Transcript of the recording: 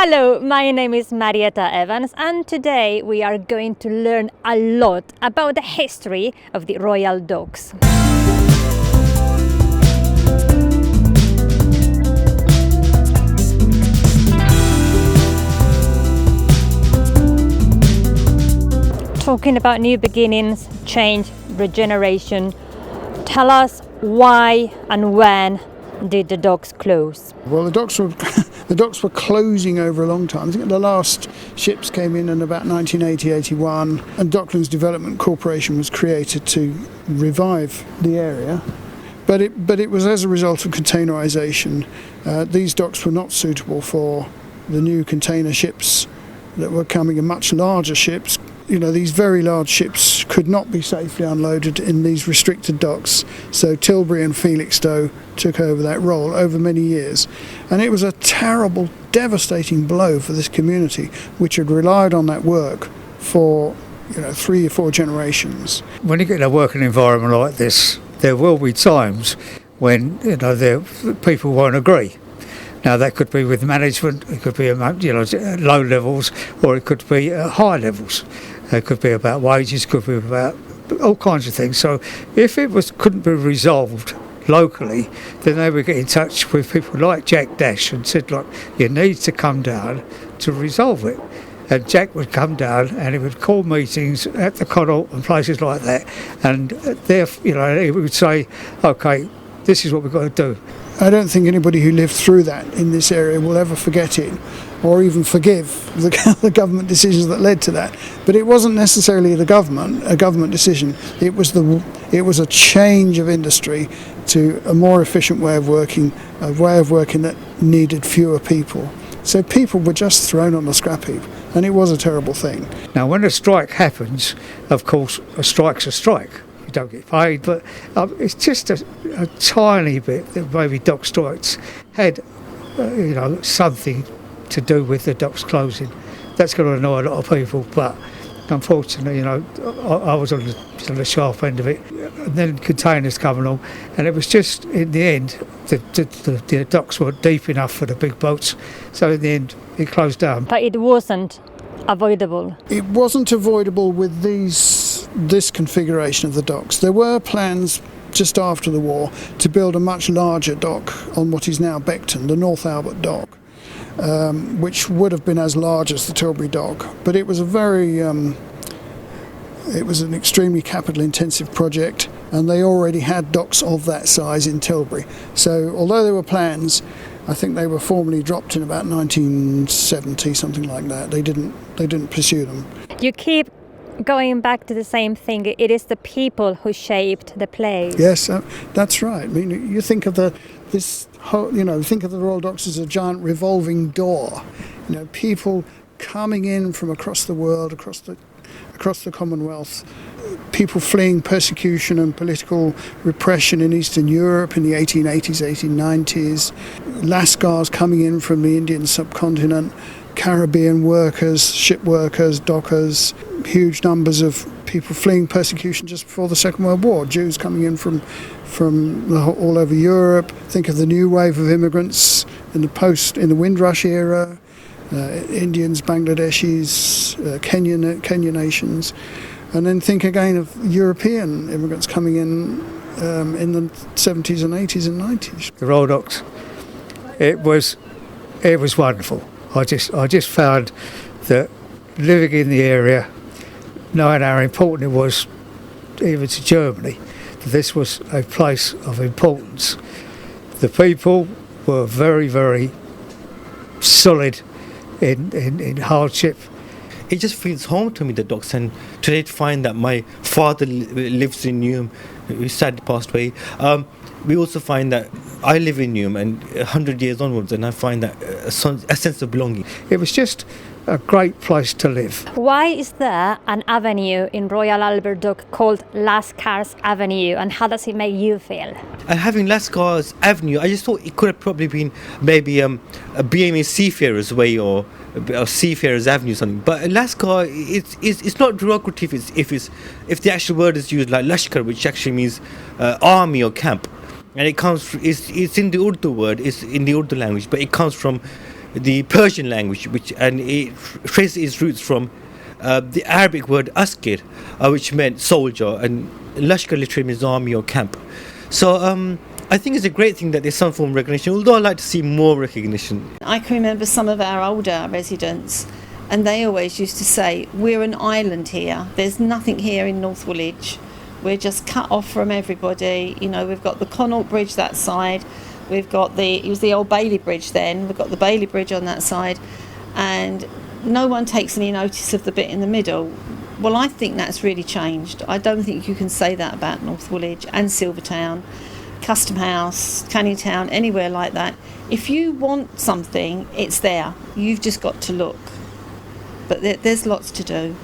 Hello, my name is Marietta Evans, and today we are going to learn a lot about the history of the Royal Docks. Talking about new beginnings, change, regeneration, tell us why and when did the docks close? Well, the docks were closing over a long time. I think the last ships came in about 1980-81, and Docklands Development Corporation was created to revive the area. But it was as a result of containerisation. These docks were not suitable for the new container ships that were coming, and much larger ships. You know, these very large ships could not be safely unloaded in these restricted docks. So Tilbury and Felixstowe took over that role over many years. And it was a terrible, devastating blow for this community, which had relied on that work for 3 or 4 generations. When you get in a working environment like this, there will be times when people won't agree. Now that could be with management, it could be at low levels, or it could be at high levels. It could be about wages, could be about all kinds of things. So if it couldn't be resolved locally, then they would get in touch with people like Jack Dash and said, look, you need to come down to resolve it. And Jack would come down and he would call meetings at the Connaught and places like that, and he would say, okay, this is what we've got to do. I don't think anybody who lived through that in this area will ever forget it, or even forgive the government decisions that led to that. But it wasn't necessarily a government decision. It was a change of industry to a more efficient way of working, a way of working that needed fewer people. So people were just thrown on the scrap heap, and it was a terrible thing. Now, when a strike happens, of course, a strike's a strike. You don't get paid, but it's just a tiny bit that maybe dock strikes had, something to do with the docks closing. That's going to annoy a lot of people, but unfortunately, I was on the sharp end of it. And then containers come along, and it was just, in the end, the docks weren't deep enough for the big boats, so in the end, it closed down. But it wasn't avoidable. It wasn't avoidable with this configuration of the docks. There were plans just after the war to build a much larger dock on what is now Beckton, the North Albert Dock, which would have been as large as the Tilbury Dock. But it was an extremely capital-intensive project, and they already had docks of that size in Tilbury. So although there were plans, I think they were formally dropped in about 1970, something like that. They didn't pursue them. You keep going back to the same thing. It is the people who shaped the place. Yes, that's right. I mean, you think of think of the Royal Docks as a giant revolving door. People coming in from across the world, across the Commonwealth, people fleeing persecution and political repression in Eastern Europe in the 1880s, 1890s, Lascars coming in from the Indian subcontinent, Caribbean workers, ship workers, dockers, huge numbers of people fleeing persecution just before the Second World War, Jews coming in from all over Europe. Think of the new wave of immigrants in the Windrush era, Indians, Bangladeshis, Kenya nations. And then think again of European immigrants coming in the 70s and 80s and 90s. The Royal Docks, it was wonderful. I just found that living in the area, knowing how important it was even to Germany, that this was a place of importance. The people were very, very solid in hardship. It just feels home to me, the docks, and today to find that my father lives in Newham, who sadly passed away. We also find that I live in Newham, and 100 years onwards, and I find that a sense of belonging. It was just a great place to live. Why is there an avenue in Royal Albert Dock called Lascars Avenue, and how does it make you feel? Having Lascars Avenue, I just thought it could have probably been maybe a BMA Seafarers Way or Seafarers Avenue or something. But Lascar, it's not derogative if the actual word is used like Lashkar, which actually means army or camp. And it comes from, it's in the Urdu word, it's in the Urdu language, but it comes from the Persian language, and it traces its roots from the Arabic word askir, which meant soldier, and lashkar literally means army or camp. So I think it's a great thing that there's some form of recognition, although I'd like to see more recognition. I can remember some of our older residents, and they always used to say, we're an island here, there's nothing here in North Woolwich, we're just cut off from everybody. You know, we've got the Connaught Bridge that side, we've got it was the old Bailey Bridge then, we've got the Bailey Bridge on that side, and no one takes any notice of the bit in the middle. Well, I think that's really changed. I don't think you can say that about North Woolwich and Silvertown, Custom House, Canning Town, anywhere like that. If you want something, it's there. You've just got to look. But there's lots to do.